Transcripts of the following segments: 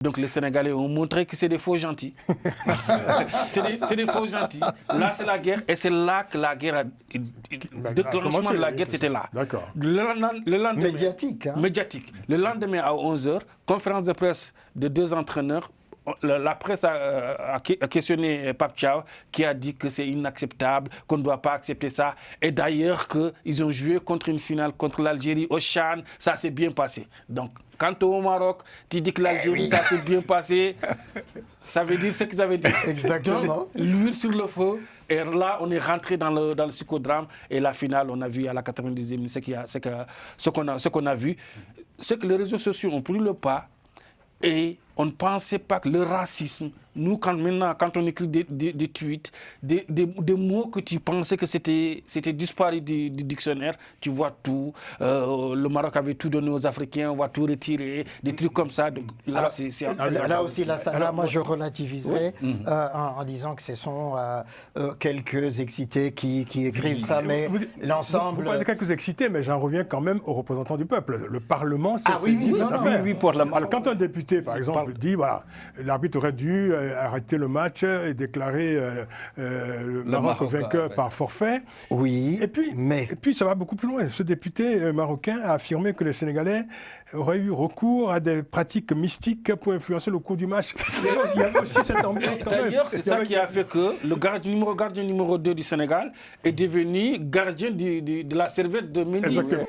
Donc les Sénégalais ont montré que c'est des faux gentils. c'est des faux gentils. Là, c'est la guerre et c'est là que la guerre le déclenchement de la guerre, c'était là. D'accord. Le lendemain, médiatique. Hein. Médiatique. Le lendemain à 11h, conférence de presse de 2 entraîneurs. La presse a questionné Pape Thiaw qui a dit que c'est inacceptable, qu'on ne doit pas accepter ça. Et d'ailleurs qu'ils ont joué contre une finale contre l'Algérie au CHAN, ça s'est bien passé. Donc, quand au Maroc, tu dis que l'Algérie, ça s'est bien passé, ça veut dire ce qu'ils avaient dit. Exactement. Donc, l'huile sur le feu. Et là, on est rentré dans le psychodrame. Et la finale, on a vu à la 90e minute ce qu'on a vu. C'est que les réseaux sociaux ont pris le pas. Et on ne pensait pas que le racisme, nous, quand on écrit des tweets, des mots que tu pensais que c'était disparu du dictionnaire, tu vois tout. Le Maroc avait tout donné aux Africains, on va tout retirer, des trucs comme ça. Donc, là, là aussi, moi, je relativiserai en disant que ce sont quelques excités qui écrivent ça, mais l'ensemble... Vous parlez de quelques excités, mais j'en reviens quand même aux représentants du peuple. Le Parlement, c'est oui, pour la... Alors, quand un député, par exemple, dit, voilà, l'arbitre aurait dû arrêter le match et déclarer le Maroc vainqueur par forfait. Oui, et puis ça va beaucoup plus loin. Ce député marocain a affirmé que les Sénégalais auraient eu recours à des pratiques mystiques pour influencer le cours du match. Il y avait aussi cette ambiance quand même. D'ailleurs, c'est ça qui a fait que le gardien numéro 2 du Sénégal est devenu gardien de la serviette de Mendy. Exactement.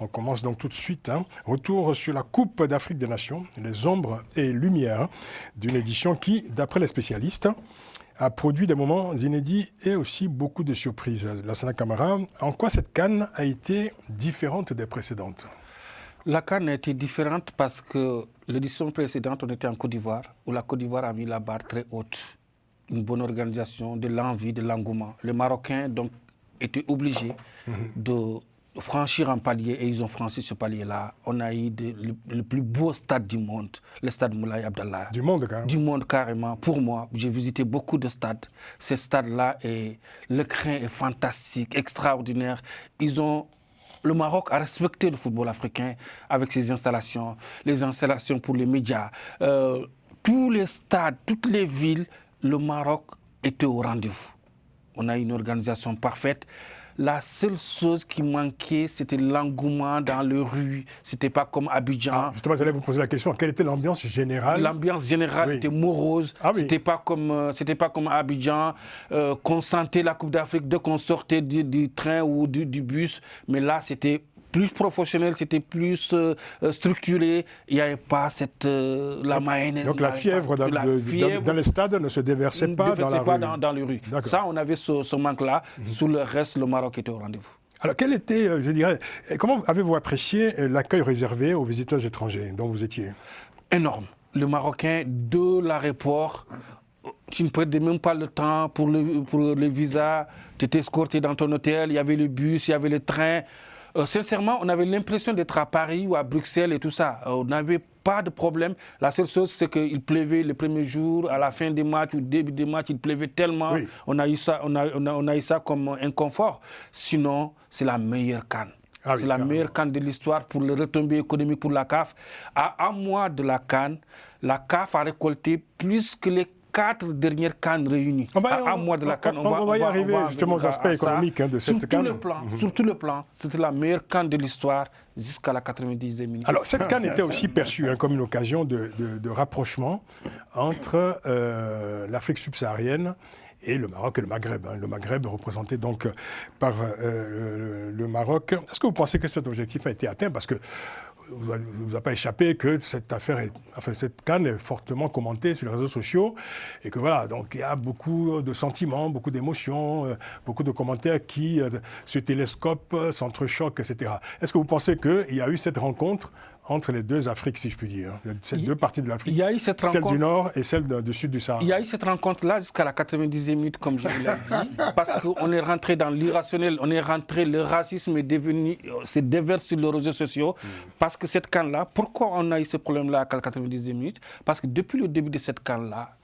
On commence donc tout de suite. Retour sur la Coupe d'Afrique des Nations, les ombres et lumières d'une édition qui, d'après les spécialistes, a produit des moments inédits et aussi beaucoup de surprises. Lassana Camara, en quoi cette CAN a été différente des précédentes? La CAN a été différente parce que l'édition précédente, on était en Côte d'Ivoire, où la Côte d'Ivoire a mis la barre très haute. Une bonne organisation, de l'envie, de l'engouement. Les Marocains, donc, étaient obligés de franchir un palier et ils ont franchi ce palier-là. On a eu le plus beau stade du monde, le stade Moulay Abdallah. Du monde, carrément. Du monde, carrément. Pour moi, j'ai visité beaucoup de stades. Ces stades-là, le crin est fantastique, extraordinaire. Le Maroc a respecté le football africain avec ses installations, les installations pour les médias. Tous les stades, toutes les villes, le Maroc était au rendez-vous. On a une organisation parfaite. La seule chose qui manquait, c'était l'engouement dans les rues. C'était pas comme Abidjan. Justement, j'allais vous poser la question. Quelle était l'ambiance générale? L'ambiance générale était morose. C'était pas comme Abidjan, qu'on sentait la Coupe d'Afrique dès qu'on sortait du train ou du bus. Mais là, c'était plus professionnel, c'était plus structuré. Il n'y avait pas la mayonnaise. Donc la fièvre dans les stades ne se déversait pas dans les rues. Ça, on avait ce manque-là. Sous le reste, le Maroc était au rendez-vous. Alors, quel était, je dirais, comment avez-vous apprécié l'accueil réservé aux visiteurs étrangers dont vous étiez? Énorme. Le Marocain, de l'aéroport, tu ne perdais même pas le temps pour le visa. Tu étais escorté dans ton hôtel, il y avait le bus, il y avait le train. Sincèrement, on avait l'impression d'être à Paris ou à Bruxelles et tout ça. On n'avait pas de problème. La seule chose, c'est qu'il pleuvait le premier jour, à la fin des matchs ou début des matchs, il pleuvait tellement. Oui. On a eu ça comme inconfort. Sinon, c'est la meilleure CAN. C'est la meilleure CAN de l'histoire pour les retombées économiques pour la CAF. À un mois de la CAN, la CAF a récolté plus que les 4 dernières CAN réunies. À mois de la CAN, on va y arriver justement aux aspects économiques de cette CAN. Sur tous les plans, c'était la meilleure CAN de l'histoire jusqu'à la 90e minute. Alors, cette CAN était aussi perçue comme une occasion de rapprochement entre l'Afrique subsaharienne et le Maroc et le Maghreb. Le Maghreb représenté donc par le Maroc. Est-ce que vous pensez que cet objectif a été atteint? Parce que vous ne vous a pas échappé que cette CAN est fortement commentée sur les réseaux sociaux et que voilà, donc il y a beaucoup de sentiments, beaucoup d'émotions, beaucoup de commentaires qui se télescopent, s'entrechoquent, etc. Est-ce que vous pensez qu'il y a eu cette rencontre entre les deux Afriques, si je puis dire. Ces deux parties de l'Afrique, il y a eu cette celle rencontre, du Nord et celle du Sud du Sahara. il y a eu cette rencontre-là jusqu'à la 90e minute, comme je vous l'ai dit, parce qu'on est rentré dans l'irrationnel, le racisme s'est déversé sur les réseaux sociaux, parce que cette CAN-là, pourquoi on a eu ce problème-là à la 90e minute? Parce que depuis le début de cette CAN-là,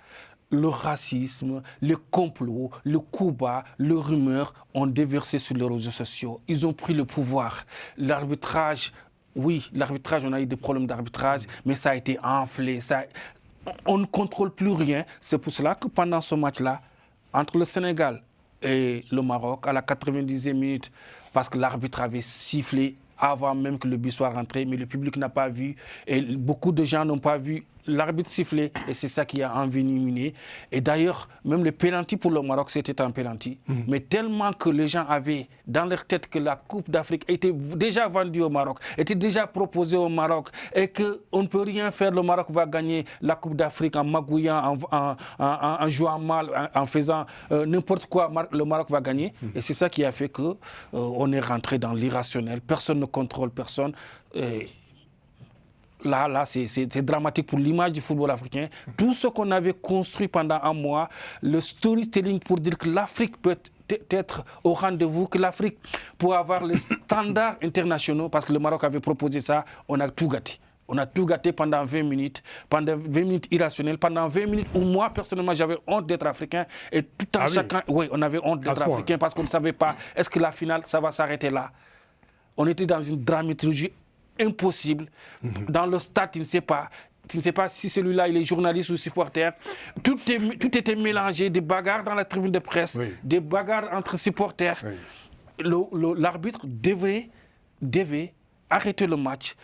le racisme, le complot, le coup bas, le rumeur ont déversé sur les réseaux sociaux. Ils ont pris le pouvoir. L'arbitrage, oui, l'arbitrage, on a eu des problèmes d'arbitrage, mais ça a été enflé. On ne contrôle plus rien. C'est pour cela que pendant ce match-là, entre le Sénégal et le Maroc, à la 90e minute, parce que l'arbitre avait sifflé avant même que le but soit rentré, mais le public n'a pas vu, et beaucoup de gens n'ont pas vu l'arbitre siffler, et c'est ça qui a envenimé. Et d'ailleurs, même le pénalty pour le Maroc, c'était un pénalty. Mais tellement que les gens avaient dans leur tête que la Coupe d'Afrique était déjà vendue au Maroc, était déjà proposée au Maroc, et qu'on ne peut rien faire, le Maroc va gagner la Coupe d'Afrique en magouillant, en jouant mal, en faisant n'importe quoi, le Maroc va gagner. Et c'est ça qui a fait qu'on est rentré dans l'irrationnel. Personne ne contrôle personne. Là, c'est dramatique pour l'image du football africain. Tout ce qu'on avait construit pendant un mois, le storytelling pour dire que l'Afrique peut être au rendez-vous, que l'Afrique peut avoir les standards internationaux, parce que le Maroc avait proposé ça, on a tout gâté. On a tout gâté pendant 20 minutes irrationnelles, pendant 20 minutes où moi, personnellement, j'avais honte d'être africain. Et tout en chacun, oui, on avait honte d'être africain parce qu'on ne savait pas, est-ce que la finale, ça va s'arrêter là? On était dans une dramaturgie impossible. Dans le stade, tu ne sais pas si celui-là il est journaliste ou supporter. Tout était mélangé, des bagarres dans la tribune de presse, des bagarres entre supporters. L'arbitre devait arrêter le match,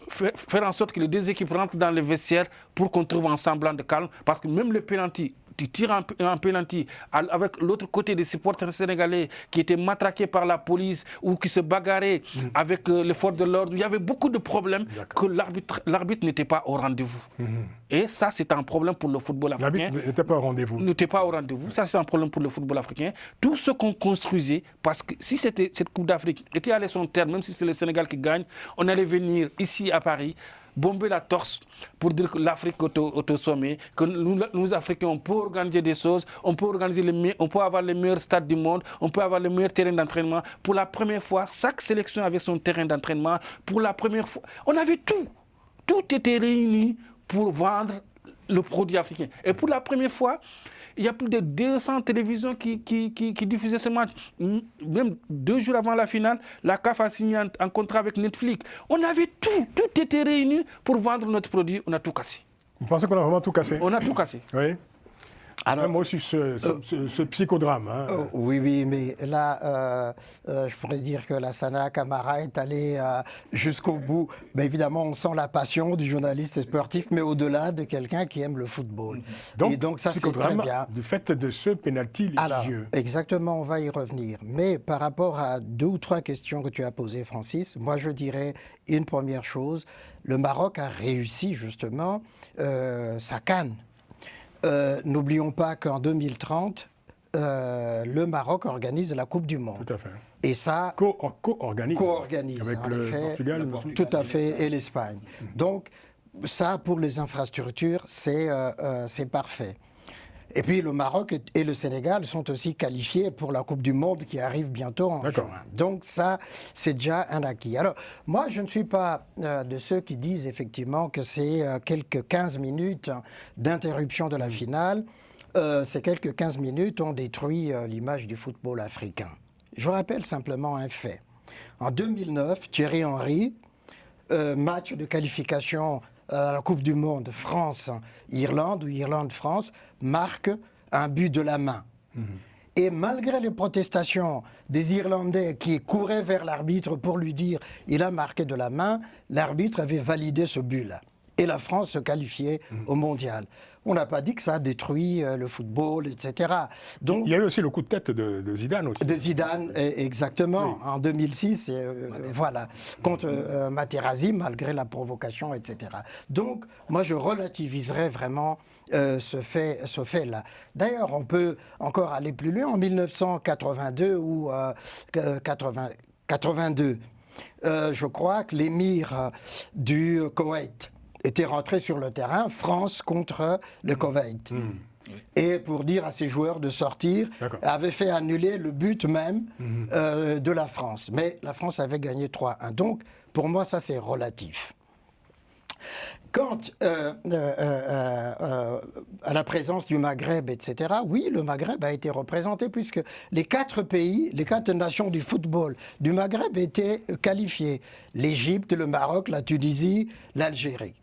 faire en sorte que les deux équipes rentrent dans le vestiaire pour qu'on trouve un semblant de calme, parce que même le penalty, tu tires un penalty avec l'autre côté des supporters sénégalais qui étaient matraqués par la police ou qui se bagarraient avec les forces de l'ordre. Il y avait beaucoup de problèmes que l'arbitre n'était pas au rendez-vous. Et ça, c'est un problème pour le football africain. L'arbitre n'était pas au rendez-vous. N'était pas au rendez-vous. Ça, c'est un problème pour le football africain. Tout ce qu'on construisait, parce que si cette Coupe d'Afrique était allée à son terme, même si c'est le Sénégal qui gagne, on allait venir ici à Paris, bomber la torse pour dire que l'Afrique est au sommet, que nous Africains, on peut organiser des choses, on peut avoir les meilleurs stades du monde, on peut avoir les meilleurs terrains d'entraînement. Pour la première fois, chaque sélection avait son terrain d'entraînement. Pour la première fois, on avait tout. Tout était réuni pour vendre le produit africain. Et pour la première fois, il y a plus de 200 télévisions qui diffusaient ce match. Même 2 jours avant la finale, la CAF a signé un contrat avec Netflix. On avait tout. Tout était réuni pour vendre notre produit. On a tout cassé. Vous pensez qu'on a vraiment tout cassé? On a tout cassé. Oui. Alors, moi aussi, ce psychodrame. Hein. Oui, mais là, je pourrais dire que la Sana Camara est allée jusqu'au bout. Mais évidemment, on sent la passion du journaliste sportif, mais au-delà de quelqu'un qui aime le football. Donc ça, c'est très bien. Du fait de ce pénalty litigieux. Alors, exactement, on va y revenir. Mais par rapport à 2 ou 3 questions que tu as posées, Francis, moi, je dirais une première chose. Le Maroc a réussi, justement, sa CAN. N'oublions pas qu'en 2030, le Maroc organise la Coupe du Monde. Tout à fait. Et ça... Co-organise. Avec le Portugal. Tout à fait, et l'Espagne. Donc, ça, pour les infrastructures, c'est parfait. Et puis le Maroc et le Sénégal sont aussi qualifiés pour la Coupe du Monde qui arrive bientôt en juin. Donc ça, c'est déjà un acquis. Alors, moi, je ne suis pas de ceux qui disent effectivement que c'est quelques 15 minutes d'interruption de la finale. Ces quelques 15 minutes ont détruit l'image du football africain. Je rappelle simplement un fait. En 2009, Thierry Henry, match de qualification à la Coupe du Monde France-Irlande ou Irlande-France, marque un but de la main. Et malgré les protestations des Irlandais qui couraient vers l'arbitre pour lui dire « il a marqué de la main », l'arbitre avait validé ce but-là. Et la France se qualifiait au mondial. On n'a pas dit que ça a détruit le football, etc. Donc, il y a eu aussi le coup de tête de Zidane aussi. De Zidane, exactement, en 2006, voilà, contre Materazzi, malgré la provocation, etc. Donc, moi, je relativiserais vraiment ce fait-là. D'ailleurs, on peut encore aller plus loin. En 1982 ou 82, je crois que l'émir du Koweït était rentré sur le terrain, France contre le Koweït. Et pour dire à ses joueurs de sortir, avait fait annuler le but même de la France. Mais la France avait gagné 3-1. Donc, pour moi, ça, c'est relatif. Quant à la présence du Maghreb, etc., oui, le Maghreb a été représenté puisque les 4 pays, les 4 nations du football du Maghreb étaient qualifiées. L'Égypte, le Maroc, la Tunisie, l'Algérie.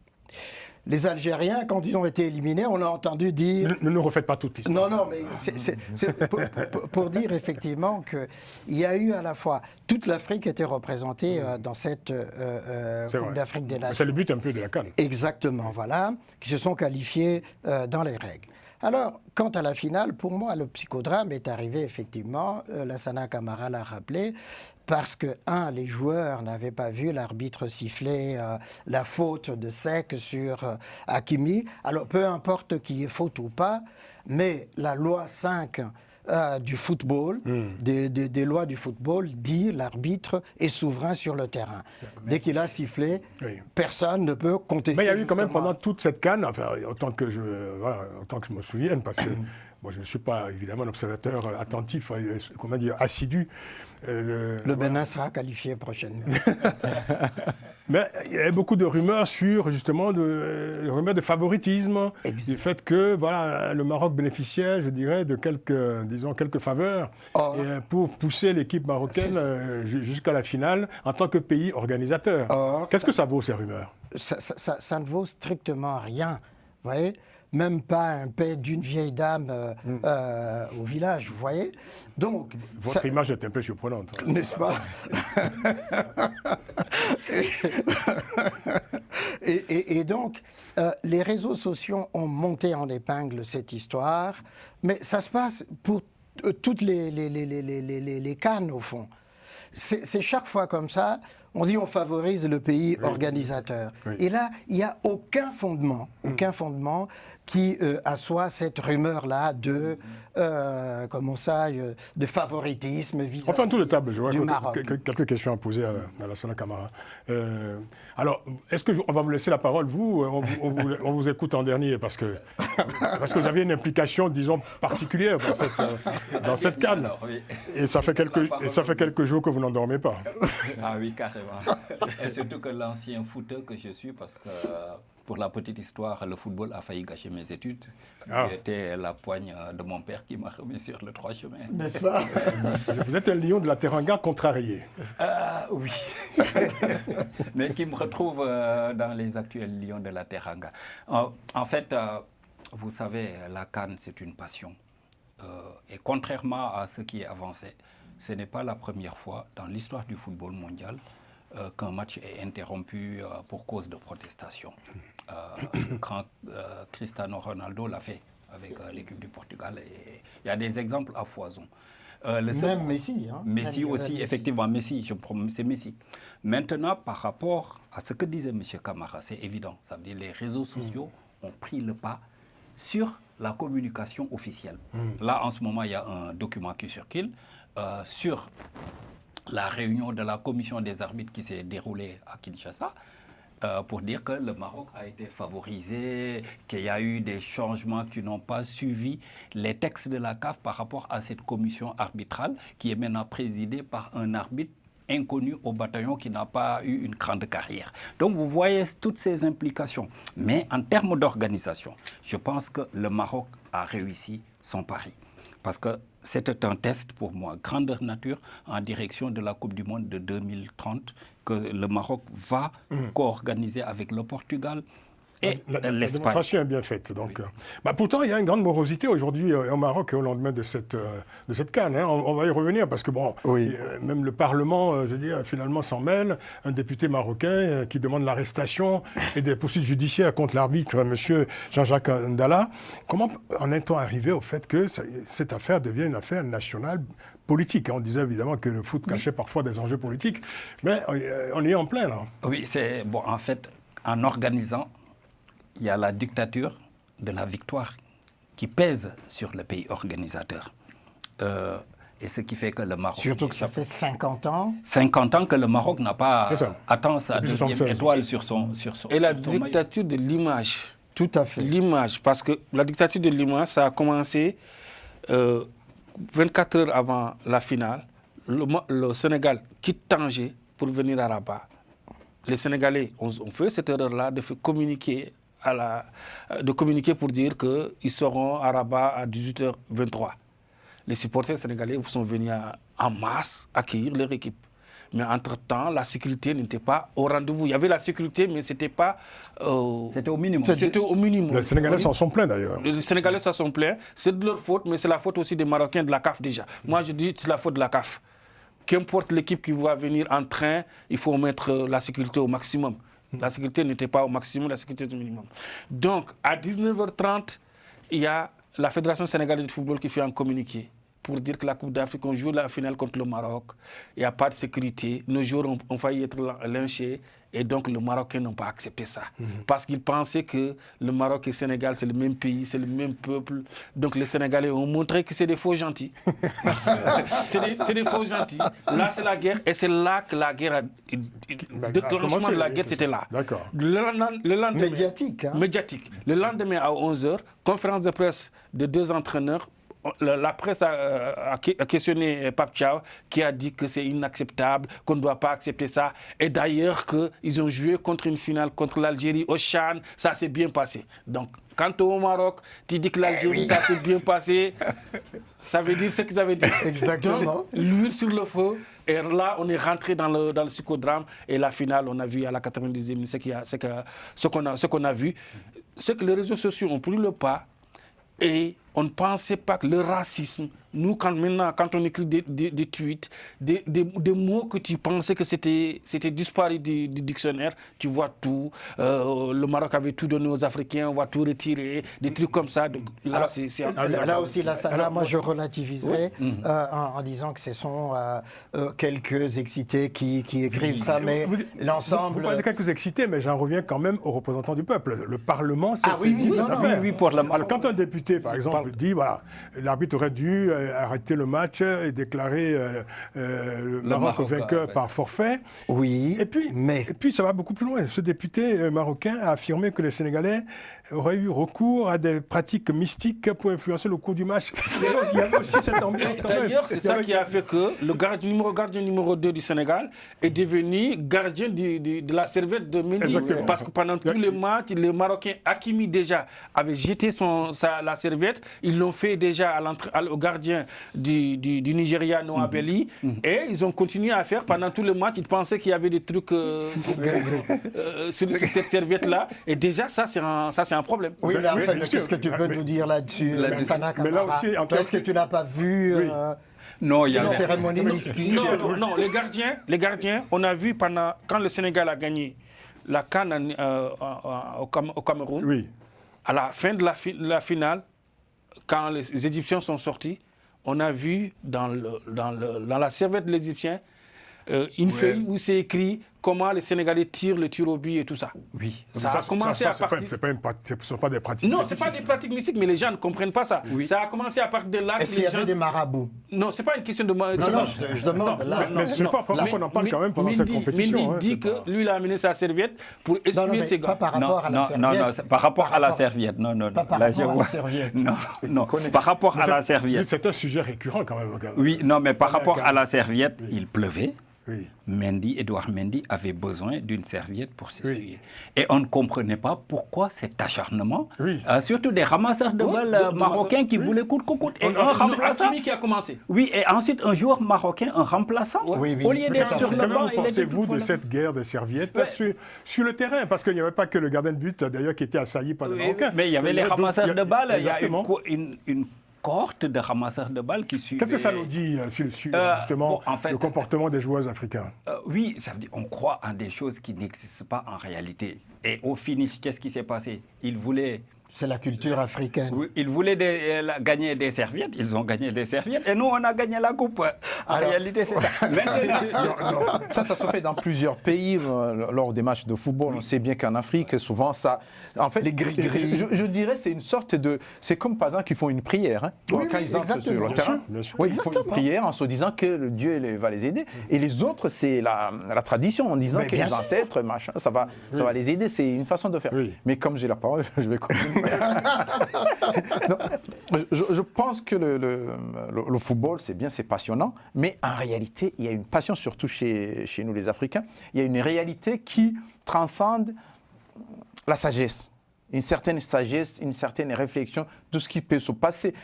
Les Algériens, quand ils ont été éliminés, on a entendu dire... Ne nous refaites pas toute l'histoire. Non, mais c'est pour dire effectivement qu'il y a eu à la fois... Toute l'Afrique était représentée dans cette Coupe d'Afrique des Nations. C'est le but un peu de la CAN. Exactement, voilà, qui se sont qualifiés dans les règles. Alors, quant à la finale, pour moi, le psychodrame est arrivé effectivement, Lassana Camara l'a rappelé, parce que, les joueurs n'avaient pas vu l'arbitre siffler la faute de Seck sur Hakimi. Alors, peu importe qu'il y ait faute ou pas, mais la loi 5 du football, des lois du football, dit l'arbitre est souverain sur le terrain. Dès qu'il a sifflé, personne ne peut contester. Mais il y a eu quand même pendant toute cette CAN, enfin, autant que je me souvienne, parce que moi je ne suis pas évidemment un observateur attentif, comment dire, assidu. Le Bénin sera qualifié prochainement. Mais il y avait beaucoup de rumeurs sur, justement, rumeurs de favoritisme, du fait que voilà, le Maroc bénéficiait, je dirais, de quelques faveurs pour pousser l'équipe marocaine jusqu'à la finale en tant que pays organisateur. Qu'est-ce que ça vaut, ces rumeurs? Ça ne vaut strictement rien, vous voyez? Même pas un paix d'une vieille dame au village, vous voyez. Donc, votre image est un peu surprenante. N'est-ce pas? Et donc, les réseaux sociaux ont monté en épingle cette histoire, mais ça se passe pour toutes les cannes, au fond. C'est chaque fois comme ça, on dit on favorise le pays organisateur. Et là, il n'y a aucun fondement qui assoit cette rumeur-là de, de favoritisme vis-à-vis enfin, tout le table, je vois du Maroc. Quelques questions à poser à Lassana Camara. Alors, est-ce qu'on va vous laisser la parole, vous, on vous écoute en dernier, parce que vous avez une implication, disons, particulière dans cette CAN. Et ça fait quelques jours que vous n'endormez pas. Ah oui, carrément. Et surtout que l'ancien footeur que je suis, parce que pour la petite histoire, le football a failli gâcher mes études. C'était la poigne de mon père qui m'a remis sur le droit chemin. N'est-ce pas? Vous êtes un lion de la Teranga contrarié. Oui. Mais qui me retrouve dans les actuels lions de la Teranga. En fait, vous savez, la CAN, c'est une passion. Et contrairement à ce qui est avancé, ce n'est pas la première fois dans l'histoire du football mondial qu'un match est interrompu pour cause de protestation. Quand Cristiano Ronaldo l'a fait avec l'équipe du Portugal, et il y a des exemples à foison. Même Messi. Messi aussi, effectivement, Messi, c'est Messi. Maintenant, par rapport à ce que disait M. Camara, c'est évident. Ça veut dire que les réseaux sociaux ont pris le pas sur la communication officielle. Là, en ce moment, il y a un document qui circule sur la réunion de la commission des arbitres qui s'est déroulée à Kinshasa pour dire que le Maroc a été favorisé, qu'il y a eu des changements qui n'ont pas suivi les textes de la CAF par rapport à cette commission arbitrale qui est maintenant présidée par un arbitre inconnu au bataillon qui n'a pas eu une grande carrière. Donc vous voyez toutes ces implications. Mais en termes d'organisation, je pense que le Maroc a réussi son pari. Parce que c'était un test pour moi, grandeur nature, en direction de la Coupe du Monde de 2030, que le Maroc va co-organiser avec le Portugal et la l'Espagne. démonstration est bien faite. Donc, pourtant, il y a une grande morosité aujourd'hui au Maroc et au lendemain de cette CAN. On va y revenir parce que même le Parlement, je veux dire, finalement s'en mêle. Un député marocain qui demande l'arrestation et des poursuites judiciaires contre l'arbitre, M. Jean-Jacques Ndala. Comment en est-on arrivé au fait que cette affaire devienne une affaire nationale politique? On disait évidemment que le foot cachait parfois des enjeux politiques, mais on est en plein là. Oui, c'est bon. En fait, en organisant, il y a la dictature de la victoire qui pèse sur le pays organisateur. Et ce qui fait que le Maroc... Surtout que ça fait 50 ans. 50 ans que le Maroc n'a pas atteint sa Depuis deuxième 76. étoile sur son Et la sur son maillot. dictature de l'image. Tout à fait. L'image, parce que la dictature de l'image, ça a commencé 24 heures avant la finale. Le Sénégal quitte Tanger pour venir à Rabat. Les Sénégalais ont fait cette erreur-là de communiquer, de communiquer pour dire qu'ils seront à Rabat à 18h23. Les supporters sénégalais sont venus en masse accueillir leur équipe. Mais entre-temps, la sécurité n'était pas au rendez-vous. Il y avait la sécurité, mais ce n'était pas... C'était au minimum. C'était au minimum. Les Sénégalais s'en sont plaints d'ailleurs. Les Sénégalais s'en sont plaints. C'est de leur faute, mais c'est la faute aussi des Marocains de la CAF déjà. Moi, je dis que c'est la faute de la CAF. Qu'importe l'équipe qui va venir en train, il faut mettre la sécurité au maximum. La sécurité n'était pas au maximum, la sécurité était au minimum. Donc, à 19h30, il y a la Fédération sénégalaise de football qui fait un communiqué pour dire que la Coupe d'Afrique, on joue la finale contre le Maroc. Il n'y a pas de sécurité. Nos joueurs ont failli être lynchés. Et donc, les Marocains n'ont pas accepté ça. Parce qu'ils pensaient que le Maroc et le Sénégal, c'est le même pays, c'est le même peuple. Donc, les Sénégalais ont montré que c'est des faux gentils. c'est des faux gentils. Là, c'est la guerre. Et c'est là que la guerre le déclenchement de la guerre, c'était là. D'accord. Le lendemain, Médiatique. Hein. Médiatique. Le lendemain, à 11h, conférence de presse de 2 entraîneurs. La presse a questionné Pape Thiaw qui a dit que c'est inacceptable, qu'on ne doit pas accepter ça. Et d'ailleurs qu'ils ont joué contre une finale contre l'Algérie au Chan, ça s'est bien passé. Donc, quand au Maroc, tu dis que l'Algérie, ça s'est bien passé, ça veut dire ce que ça veut dire. Exactement. Donc, l'huile sur le feu. Et là, on est rentré dans le psychodrame. Et la finale, on a vu à la 90e minute ce qu'on a vu. C'est que les réseaux sociaux ont pris le pas. Et on ne pensait pas que le racisme, nous, quand on écrit des tweets, des mots que tu pensais que c'était disparu du dictionnaire, tu vois tout. Le Maroc avait tout donné aux Africains, on va tout retirer, des trucs comme ça. Donc, là, là aussi, moi, je relativiserai en disant que ce sont quelques excités qui écrivent ça, mais l'ensemble... Vous parlez de quelques excités, mais j'en reviens quand même aux représentants du peuple. Le Parlement, c'est oui, pour le Maroc. Alors, quand un député, par exemple, dit, voilà, l'arbitre aurait dû arrêter le match et déclarer le Maroc vainqueur par forfait. Oui, et puis ça va beaucoup plus loin. Ce député marocain a affirmé que les Sénégalais auraient eu recours à des pratiques mystiques pour influencer le cours du match. Il y avait aussi cette ambiance quand même. D'ailleurs, c'est ça qui a fait que le gardien numéro 2 du Sénégal est devenu gardien de la serviette de Mendy. Exactement. Parce que pendant tous les matchs, les Marocains, Hakimi déjà avait jeté la serviette. Ils l'ont fait déjà au gardien du Nigeria, Noah Belly. Et ils ont continué à faire pendant tous les matchs. Ils pensaient qu'il y avait des trucs sur cette serviette-là. Et déjà, ça, c'est un problème. Oui, mais en fait, qu'est-ce que tu peux nous dire là-dessus, Lansana Camara? Mais là aussi, qu'est-ce que tu n'as pas vu Non, il y a une cérémonie mystique? Non, les gardiens, on a vu quand le Sénégal a gagné la CAN au Cameroun, oui. À la fin de la finale, quand les Égyptiens sont sortis, on a vu dans la serviette de l'Égyptien une feuille où c'est écrit comment les Sénégalais tirent le tir au but et tout ça. Oui. Ça a commencé à partir... Ce ne sont pas des pratiques Non, mystiques. ce n'est pas des pratiques mystiques, mais les gens ne comprennent pas ça. Oui. Ça a commencé à partir de là... Est-ce qu'il y avait des marabouts? Non, ce n'est pas une question de... Non, je demande. Mais ce n'est pas pour ça qu'on en parle quand même pendant cette compétition. Mendy dit que lui, il a amené sa serviette pour essuyer ses gants. Pas par rapport à la serviette. Non, par rapport à la serviette. Non. Pas par rapport à la serviette. Non, par rapport à la serviette. C'est un sujet récurrent quand même. Oui, non, mais par rapport à la serviette, il pleuvait. Oui. Edouard Mendy avait besoin d'une serviette pour s'essuyer. Et on ne comprenait pas pourquoi cet acharnement, surtout des ramasseurs de balles marocains qui voulaient coûte que coûte. Et un remplaçant qui a commencé. Oui, et ensuite un joueur marocain, un remplaçant. Au lieu d'être sur le banc, il était... Pensez-vous de cette guerre des serviettes sur le terrain? Parce qu'il n'y avait pas que le gardien de but d'ailleurs qui était assailli par les Marocains. Mais il y avait les ramasseurs de balles. Il y a une cohorte de ramasseurs de balles qui suivent. Qu'est-ce que ça nous dit sur justement le comportement des joueurs africains? Oui, ça veut dire on croit en des choses qui n'existent pas en réalité. Et au finish, qu'est-ce qui s'est passé? Ils voulaient C'est la culture africaine. Oui, ils voulaient gagner des serviettes, ils ont gagné des serviettes, et nous, on a gagné la coupe. En réalité, c'est ça. Maintenant, Ça se fait dans plusieurs pays lors des matchs de football. On sait bien qu'en Afrique, souvent, ça... En fait, Les gris-gris. je dirais c'est une sorte de... C'est comme, par exemple, qu'ils font une prière. Hein. Oui, Quand oui, ils entrent sur le exactement. terrain, Bien sûr. oui, ils font une prière en se disant que le Dieu va les aider. Et les autres, c'est la tradition, en disant Mais que bien les sûr. ancêtres, machin, ça va les aider. C'est une façon de faire. Oui. Mais comme j'ai la parole, je vais continuer. Non, je pense que le football, c'est bien, c'est passionnant, mais en réalité, il y a une passion, surtout chez nous les Africains, il y a une réalité qui transcende la sagesse, une certaine sagesse, une certaine réflexion de ce qui peut se passer.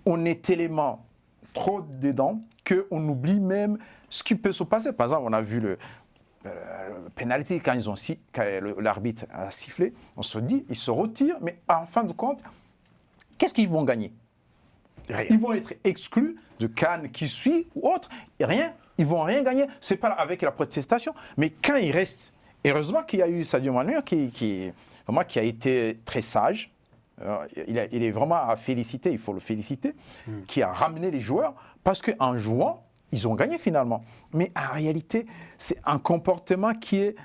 On est tellement trop dedans qu'on oublie même ce qui peut se passer. Par exemple, on a vu le penalty quand l'arbitre a sifflé, on se dit, ils se retirent, mais en fin de compte, qu'est-ce qu'ils vont gagner? Rien. Ils vont être exclus de CAN qui suit ou autre, et rien. Ils vont rien gagner. C'est pas avec la protestation, mais quand ils restent. Heureusement qu'il y a eu Sadio Mané qui a été très sage. Il est vraiment à féliciter, il faut le féliciter, qui a ramené les joueurs, parce qu'en jouant, ils ont gagné finalement. Mais en réalité, c'est un comportement qui est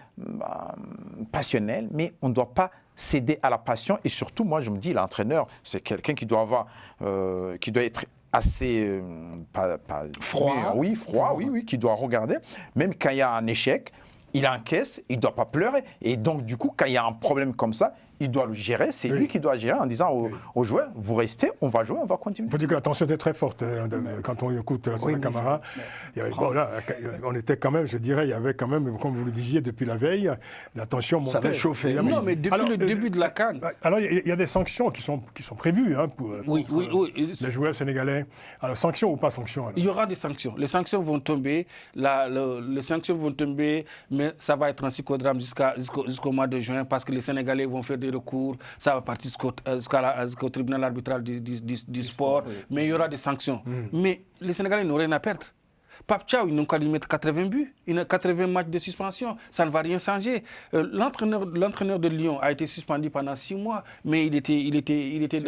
passionnel, mais on ne doit pas céder à la passion. Et surtout, moi, je me dis, l'entraîneur, c'est quelqu'un qui doit être assez Froid. Oui, qui doit regarder. Même quand il y a un échec, il encaisse, il ne doit pas pleurer. Et donc, du coup, quand il y a un problème comme ça, il doit le gérer. C'est lui qui doit gérer en disant aux joueurs, vous restez, on va jouer, on va continuer. Il faut dire que la tension était très forte quand on écoute Sona Camara. On était quand même, je dirais, il y avait quand même, comme vous le disiez depuis la veille, la tension montait. Ça avait chauffé. Évidemment. Non, mais depuis le début de la CAN. Alors, il y a des sanctions qui sont prévues pour Oui. les joueurs sénégalais. Alors, sanctions ou pas sanctions alors? Il y aura des sanctions. Les sanctions vont tomber. Les sanctions vont tomber, mais ça va être un psychodrame jusqu'au mois de juin parce que les Sénégalais vont faire des recours. Ça va partir jusqu'au tribunal arbitral du sport. Mais il y aura des sanctions. Mais les Sénégalais n'ont rien à perdre. Pape Thiaw, ils n'ont qu'à lui mettre 80 buts, 80 matchs de suspension. Ça ne va rien changer. L'entraîneur de Lyon a été suspendu pendant 6 mois, mais il était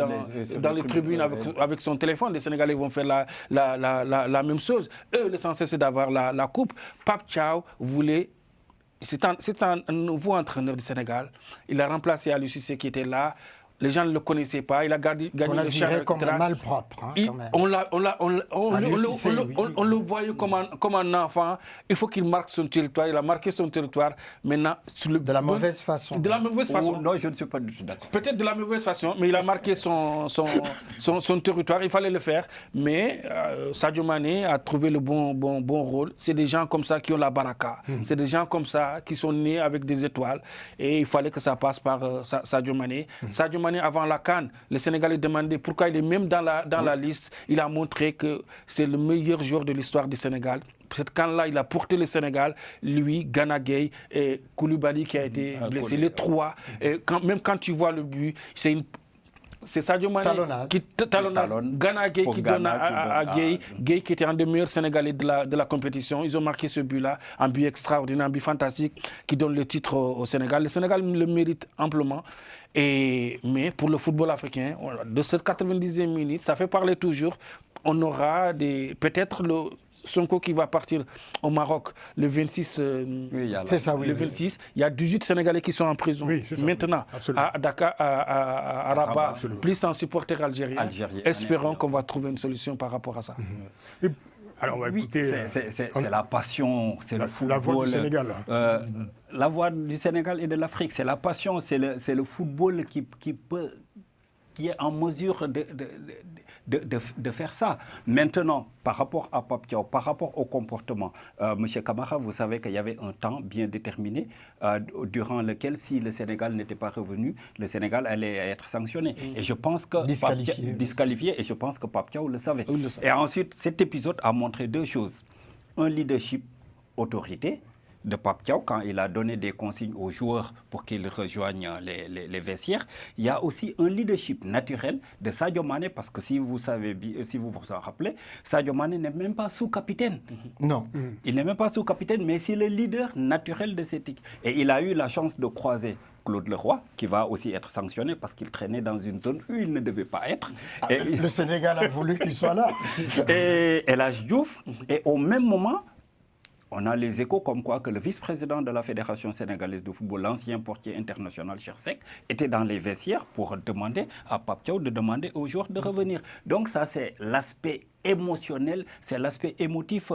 dans les tribunes avec son téléphone. Les Sénégalais vont faire la même chose. Eux, l'essentiel, c'est d'avoir la coupe. Pape Thiaw voulait... C'est un nouveau entraîneur du Sénégal. Il a remplacé Aliou Cissé qui était là. Les gens ne le connaissaient pas. Il a gagné le viré comme un malpropre. Hein, on le voyait comme un enfant. Il faut qu'il marque son territoire. Il a marqué son territoire. Maintenant, de la mauvaise façon. De la mauvaise façon. non, je ne suis pas du tout d'accord. Peut-être de la mauvaise façon, mais il a marqué son territoire. Il fallait le faire. Mais Sadio Mané a trouvé le bon rôle. C'est des gens comme ça qui ont la baraka. C'est des gens comme ça qui sont nés avec des étoiles. Et il fallait que ça passe par Sadio Mané. Sadio Mané, avant la CAN, les Sénégalais demandaient pourquoi il est même dans la liste. Il a montré que c'est le meilleur joueur de l'histoire du Sénégal. Cette CAN-là, il a porté le Sénégal, lui, Gana Gueye et Koulibaly qui a été blessé. Les trois. Et même quand tu vois le but, c'est Sadio Mané qui talonne Gana Gueye qui donne à Gueye. Gueye qui était un des meilleurs Sénégalais de la compétition. Ils ont marqué ce but-là, un but extraordinaire, un but fantastique qui donne le titre au Sénégal. Le Sénégal le mérite amplement. Mais pour le football africain, de cette 90e minute, ça fait parler toujours. On aura peut-être le Sonko qui va partir au Maroc le 26. C'est ça, oui. Le 26. Il y a 18 Sénégalais qui sont en prison maintenant à Dakar, à Rabat, plus un supporter algérien. Espérons qu'on va trouver une solution par rapport à ça. Alors, on va écouter. C'est la passion, c'est le football. La voix du Sénégal. La voix du Sénégal et de l'Afrique, c'est la passion, c'est le football qui est en mesure de faire ça. Maintenant, par rapport à Pape Thiaw, par rapport au comportement, M. Camara, vous savez qu'il y avait un temps bien déterminé durant lequel, si le Sénégal n'était pas revenu, le Sénégal allait être sanctionné. Et je pense que disqualifié, et je pense que Pape Thiaw le savait. Et ensuite, cet épisode a montré deux choses. Un leadership autorité. de Pape Thiaw, quand il a donné des consignes aux joueurs pour qu'ils rejoignent les vestiaires, il y a aussi un leadership naturel de Sadio Mané, parce que si vous vous en rappelez, Sadio Mané n'est même pas sous-capitaine. Non. Il n'est même pas sous-capitaine, mais c'est le leader naturel de cette équipe. Et il a eu la chance de croiser Claude Leroy, qui va aussi être sanctionné parce qu'il traînait dans une zone où il ne devait pas être. Et le Sénégal a voulu qu'il soit là. Et El Hadji Diouf. Et au même moment, on a les échos comme quoi que le vice-président de la Fédération sénégalaise de football, l'ancien portier international Cheikh Seck, était dans les vestiaires pour demander à Pape Thiaw de demander aux joueurs de revenir. Donc ça, c'est l'aspect émotionnel, c'est l'aspect émotif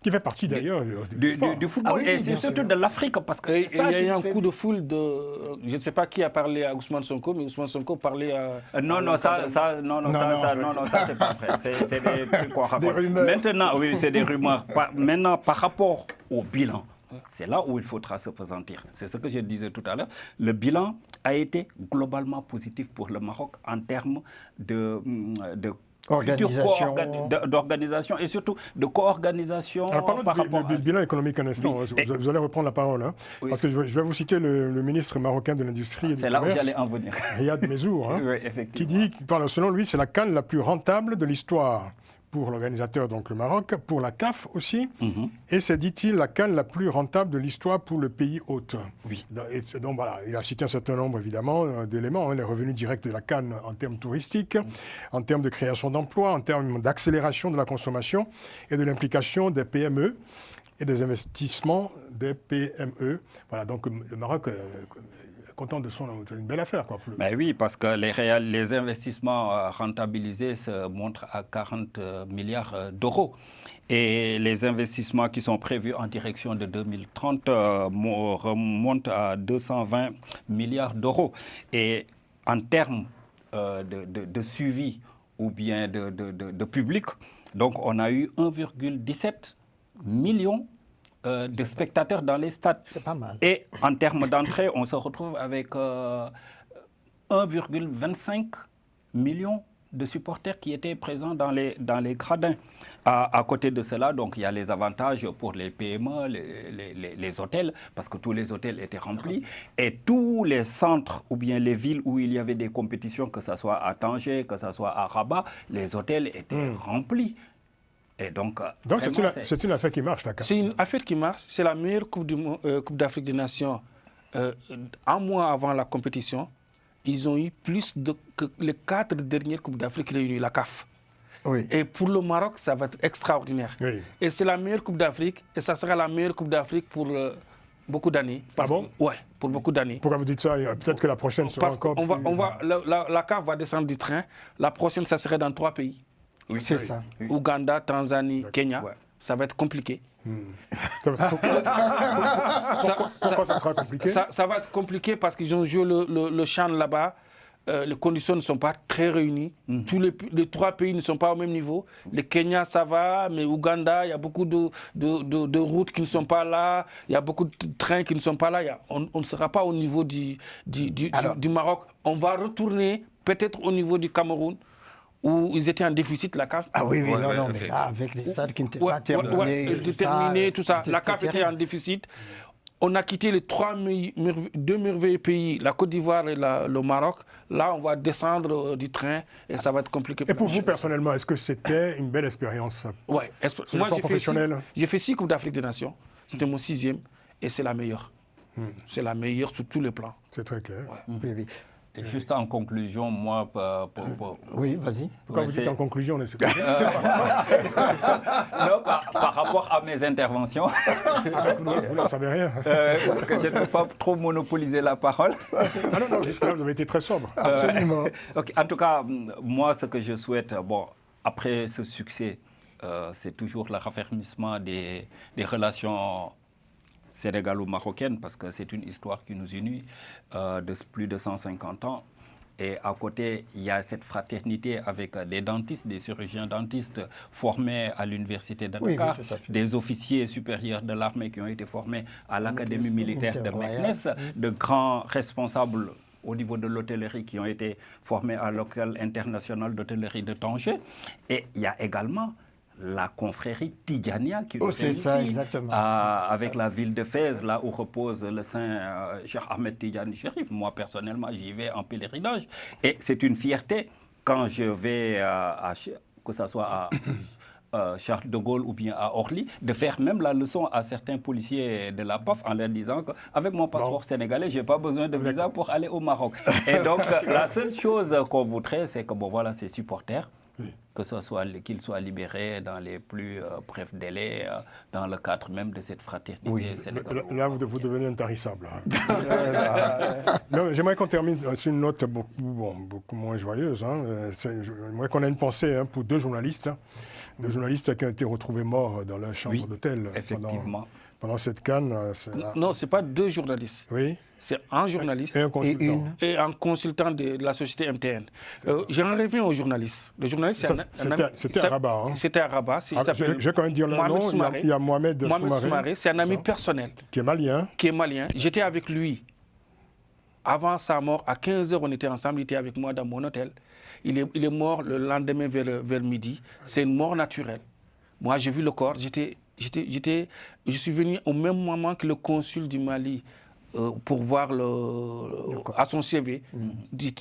qui fait partie d'ailleurs du football. Et c'est surtout de l'Afrique, parce que il y a eu un coup de foule de... Je ne sais pas qui a parlé à Ousmane Sonko, mais Ousmane Sonko parlait à... Non, ça c'est pas vrai. C'est des trucs qu'on raconte. Des rumeurs. Maintenant, oui, c'est des rumeurs. Maintenant, par rapport au bilan, c'est là où il faudra se pesantir. C'est ce que je disais tout à l'heure. Le bilan a été globalement positif pour le Maroc en termes de d'organisation et surtout de co-organisation. Alors parlons du bilan économique un instant. Oui. Vous allez reprendre la parole. Hein, oui. Parce que je vais vous citer le ministre marocain de l'Industrie et du Commerce. C'est là où j'allais en venir. Riyad Mezour, hein, oui, qui dit, selon lui, c'est la CAN la plus rentable de l'histoire pour l'organisateur, donc le Maroc, pour la CAF aussi, et c'est, dit-il, la CAN la plus rentable de l'histoire pour le pays hôte. Oui. Et donc voilà, il a cité un certain nombre, évidemment, d'éléments, hein, les revenus directs de la CAN en termes touristiques, en termes de création d'emplois, en termes d'accélération de la consommation et de l'implication des PME et des investissements des PME. Voilà, donc le Maroc... content de son... C'est une belle affaire, quoi. Ben oui, parce que les investissements rentabilisés se montrent à 40 milliards d'euros. Et les investissements qui sont prévus en direction de 2030 remontent à 220 milliards d'euros. Et en termes de suivi ou bien de public, donc on a eu 1,17 million de spectateurs dans les stades. C'est pas mal. Et en termes d'entrée, on se retrouve avec 1,25 million de supporters qui étaient présents dans les gradins. À côté de cela, donc, il y a les avantages pour les PME, les hôtels, parce que tous les hôtels étaient remplis. Et tous les centres ou bien les villes où il y avait des compétitions, que ce soit à Tanger, que ce soit à Rabat, les hôtels étaient remplis. Et donc c'est une affaire qui marche, là. C'est une affaire qui marche. C'est la meilleure Coupe d'Afrique des Nations. Un mois avant la compétition, ils ont eu plus que les 4 dernières Coupes d'Afrique réunies, la CAF. Oui. Et pour le Maroc, ça va être extraordinaire. Oui. Et c'est la meilleure Coupe d'Afrique, et ça sera la meilleure Coupe d'Afrique pour beaucoup d'années. Ah bon? Ouais, pour beaucoup d'années. Pourquoi vous dites ça? Peut-être que la prochaine sera encore plus... La CAF va descendre du train. La prochaine, ça serait dans 3 pays. Oui, c'est ça. Oui. Ouganda, Tanzanie, Kenya. Ouais. Ça va être compliqué. Pourquoi ça sera compliqué? Ça va être compliqué parce qu'ils ont joué le CHAN là-bas. Les conditions ne sont pas très réunies. Tous les 3 pays ne sont pas au même niveau. Le Kenya, ça va, mais Ouganda, il y a beaucoup de routes qui ne sont pas là. Il y a beaucoup de trains qui ne sont pas là. On ne sera pas au niveau du Maroc. On va retourner peut-être au niveau du Cameroun, où ils étaient en déficit, la CAF. Ah oui, mais là, avec les stades qui n'étaient pas terminés, tout ça. La CAF était en déficit. On a quitté les 2 merveilleux pays, la Côte d'Ivoire et le Maroc. Là, on va descendre du train et ça va être compliqué. Et pour vous, personnellement, est-ce que c'était une belle expérience? Oui. Moi, professionnel. J'ai fait 6 Coupes d'Afrique des Nations. C'était mon 6e et c'est la meilleure. C'est la meilleure sur tous les plans. C'est très clair. Oui, oui. Et juste en conclusion, moi... Oui, vas-y. Pourquoi vous dites en conclusion? Non, par rapport à mes interventions. Vous n'en savez rien. Parce que je ne peux pas trop monopoliser la parole. Ah non, jusque-là, vous avez été très sobre. Absolument. Okay, en tout cas, moi, ce que je souhaite, après ce succès, c'est toujours le raffermissement des relations sénégalo-marocaine, parce que c'est une histoire qui nous unit de plus de 150 ans. Et à côté, il y a cette fraternité avec des dentistes, des chirurgiens dentistes formés à l'université de Dakar, des officiers supérieurs de l'armée qui ont été formés à l'Académie militaire de Meknès, de grands responsables au niveau de l'hôtellerie qui ont été formés à l'École internationale d'hôtellerie de Tanger. Et il y a également la confrérie Tidjania qui nous c'est ça, exactement. avec la ville de Fès, là où repose le saint Cheikh Ahmed Tidjani Chérif. Moi, personnellement, j'y vais en pèlerinage. Et c'est une fierté quand je vais, que ce soit à Charles de Gaulle ou bien à Orly, de faire même la leçon à certains policiers de la PAF en leur disant qu'avec mon passeport sénégalais, je n'ai pas besoin de visa pour aller au Maroc. Et donc, la seule chose qu'on voudrait, c'est que ces supporters, que ce soit qu'ils soient libérés dans les plus brefs délais, dans le cadre même de cette fraternité sénégalaise. Là, vous devenez intarissable. J'aimerais qu'on termine sur une note beaucoup moins joyeuse. J'aimerais qu'on ait une pensée pour deux journalistes qui ont été retrouvés morts dans leur chambre d'hôtel pendant cette CAN. Non, ce n'est pas deux journalistes. Oui. C'est un journaliste et un consultant de la société MTN. J'en reviens aux journalistes. Le journaliste, c'était à Rabat. C'était à Rabat. Je vais quand même dire le nom. Il y a Mohamed Soumaré. C'est un ami personnel. Qui est malien. J'étais avec lui. Avant sa mort, à 15h, on était ensemble. Il était avec moi dans mon hôtel. Il est mort le lendemain vers midi. C'est une mort naturelle. Moi, j'ai vu le corps. Je suis venu au même moment que le consul du Mali pour voir à son CV.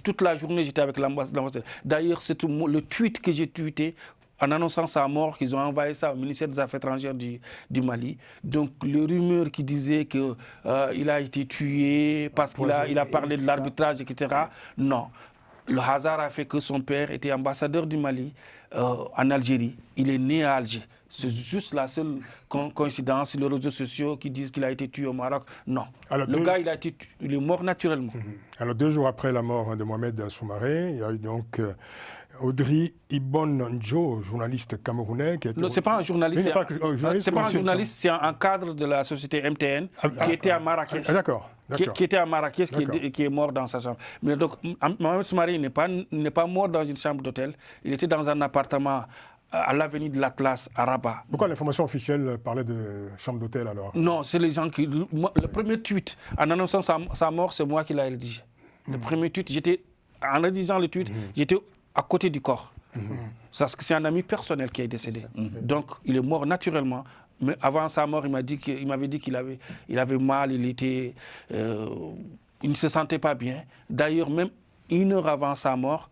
Toute la journée, j'étais avec l'ambassade. D'ailleurs, c'est le tweet que j'ai tweeté en annonçant sa mort, qu'ils ont envoyé ça au ministère des Affaires étrangères du Mali. Donc, les rumeurs qui disaient qu'il a été tué parce qu'il a parlé de l'arbitrage, etc. Non. Le hasard a fait que son père était ambassadeur du Mali en Algérie. Il est né à Alger. C'est juste la seule coïncidence sur les réseaux sociaux qui disent qu'il a été tué au Maroc. Non. Alors, le gars, il est mort naturellement. Alors, 2 jours après la mort de Mohamed Soumaré, il y a eu donc Audrey Ibon-Njo, journaliste camerounais. Non, ce n'est pas un journaliste. C'est pas un journaliste, c'est un cadre de la société MTN qui était à Marrakech. D'accord. Qui était à Marrakech, qui est mort dans sa chambre. Mais donc, Mohamed Soumaré n'est pas mort dans une chambre d'hôtel. Il était dans un appartement à l'avenue de l'Atlas, à Rabat. Pourquoi l'information officielle parlait de chambre d'hôtel alors? Non, c'est les gens qui... Le premier tweet, en annonçant sa mort, c'est moi qui l'ai rédigé. Le premier tweet, en rédigeant le tweet, j'étais à côté du corps. Parce que c'est un ami personnel qui est décédé. Donc, il est mort naturellement. Mais avant sa mort, il m'avait dit qu'il avait mal, il ne se sentait pas bien. D'ailleurs, même 1 heure avant sa mort,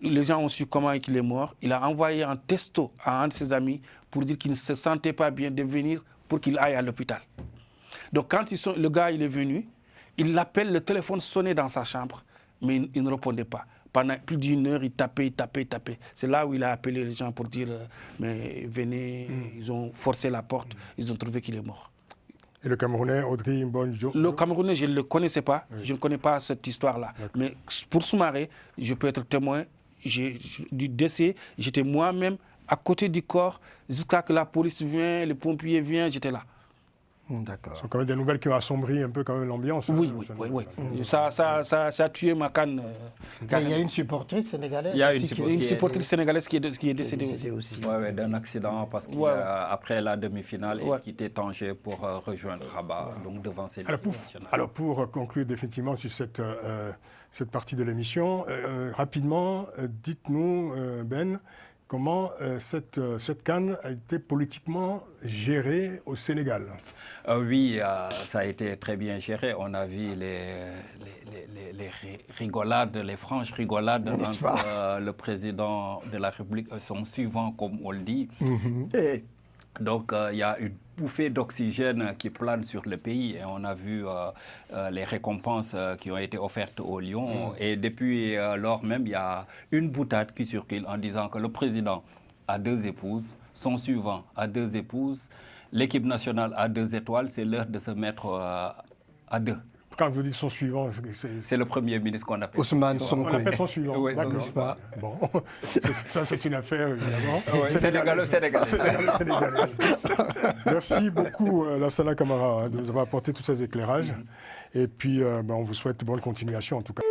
les gens ont su comment il est mort. Il a envoyé un texto à un de ses amis pour dire qu'il ne se sentait pas bien de venir pour qu'il aille à l'hôpital. Donc quand le gars il est venu, il l'appelle, le téléphone sonnait dans sa chambre, mais il ne répondait pas. Pendant plus d'1 heure, il tapait. C'est là où il a appelé les gens pour dire mais venez, ils ont forcé la porte, ils ont trouvé qu'il est mort. Et le Camerounais, Audrey Ibon-Njo? Le Camerounais, je ne le connaissais pas. Oui. Je ne connais pas cette histoire-là. Mais pour Soumaré, je peux être témoin du décès. J'étais moi-même à côté du corps jusqu'à que la police vienne, les pompiers viennent, j'étais là. D'accord. Ce sont quand même des nouvelles qui ont assombri un peu quand même l'ambiance. Oui. Ça a tué ma canne. Il y a une supportrice sénégalaise. Il y a une supportrice sénégalaise qui est décédée aussi. Oui, d'un accident parce qu'après la demi-finale, il quittait Tanger pour rejoindre Rabat, donc devant ses nationales. Alors pour conclure définitivement sur cette partie de l'émission, rapidement, dites-nous, Ben, comment cette CAN a été politiquement gérée au Sénégal? Oui, ça a été très bien géré. On a vu les rigolades, les franches rigolades entre le président de la République et son suivant, comme on le dit. Et donc, il y a une bouffée d'oxygène qui plane sur le pays et on a vu les récompenses qui ont été offertes aux Lions. Et depuis lors même, il y a une boutade qui circule en disant que le président a 2 épouses, son suivant a 2 épouses, l'équipe nationale a 2 étoiles, c'est l'heure de se mettre à 2. Quand vous dites son suivant, c'est le Premier ministre qu'on appelle. Ousmane Sonko. On appelle son suivant. Oui, d'accord. Bon, ça c'est une affaire évidemment. Sénégalais. Merci beaucoup Lassana Camara de nous avoir apporté tous ces éclairages. Et puis on vous souhaite bonne continuation en tout cas.